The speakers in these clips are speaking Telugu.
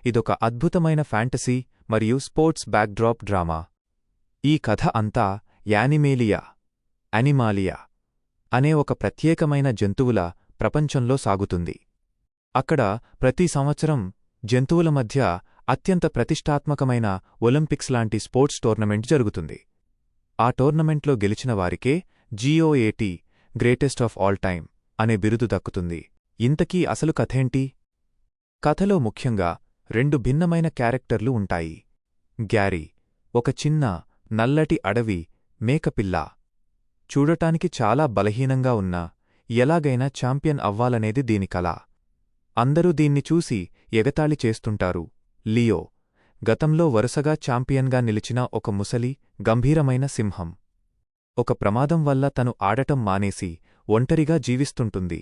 ఇదొక అద్భుతమైన ఫ్యాంటసీ మరియు స్పోర్ట్స్ బ్యాక్డ్రాప్ డ్రామా. ఈ కథ అంతా యానిమాలియా అనే ఒక ప్రత్యేకమైన జంతువుల ప్రపంచంలో సాగుతుంది. అక్కడ ప్రతి సంవత్సరం జంతువుల మధ్య అత్యంత ప్రతిష్టాత్మకమైన ఒలింపిక్స్ లాంటి స్పోర్ట్స్ టోర్నమెంట్ జరుగుతుంది. ఆ టోర్నమెంట్లో గెలిచిన వారికే GOAT greatest of all time అనే బిరుదు దక్కుతుంది. ఇంతకీ అసలు కథేంటి? కథలో ముఖ్యంగా 2 భిన్నమైన క్యారెక్టర్లు ఉంటాయి. గ్యారీ, ఒక చిన్న నల్లటి అడవి మేకపిల్ల, చూడటానికి చాలా బలహీనంగా ఉన్నా ఎలాగైనా ఛాంపియన్ అవ్వాలనేది దీని కల. అందరూ దీన్ని చూసి ఎగతాళి చేస్తుంటారు. లియో, గతంలో వరుసగా ఛాంపియన్గా నిలిచిన ఒక ముసలి, గంభీరమైన సింహం. ఒక ప్రమాదం వల్ల తను ఆడటం మానేసి ఒంటరిగా జీవిస్తుంటుంది.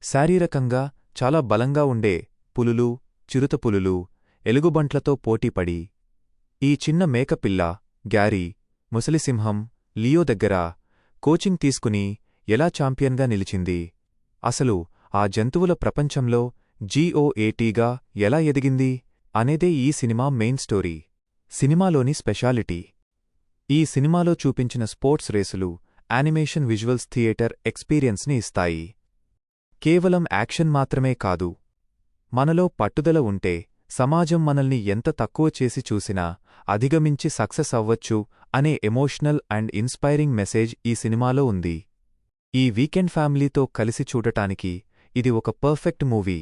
శారీరకంగా చాలా బలంగా ఉండే పులులు, చిరుతపులులు, ఎలుగుబంట్లతో పోటీపడి ఈ చిన్న మేకపిల్ల గ్యారీ, ముసలిసింహం లియో దగ్గర కోచింగ్ తీసుకుని ఎలా ఛాంపియన్గా నిలిచింది, అసలు ఆ జంతువుల ప్రపంచంలో GOATగా ఎలా ఎదిగింది అనేదే ఈ సినిమా మెయిన్ స్టోరీ. సినిమాలోని స్పెషాలిటీ: ఈ సినిమాలో చూపించిన స్పోర్ట్స్ రేసులు యానిమేషన్ విజువల్స్ థియేటర్ ఎక్స్పీరియన్స్ని ఇస్తాయి. కేవలం యాక్షన్ మాత్రమే కాదు, మనలో పట్టుదల ఉంటే సమాజం మనల్ని ఎంత తక్కువ చేసి చూసినా అధిగమించి సక్సెస్ అవ్వచ్చు అనే ఎమోషనల్ అండ్ ఇన్స్పైరింగ్ మెసేజ్ ఈ సినిమాలో ఉంది. ఈ వీకెండ్ ఫ్యామిలీతో కలిసి చూడటానికి ఇది ఒక పర్ఫెక్ట్ మూవీ.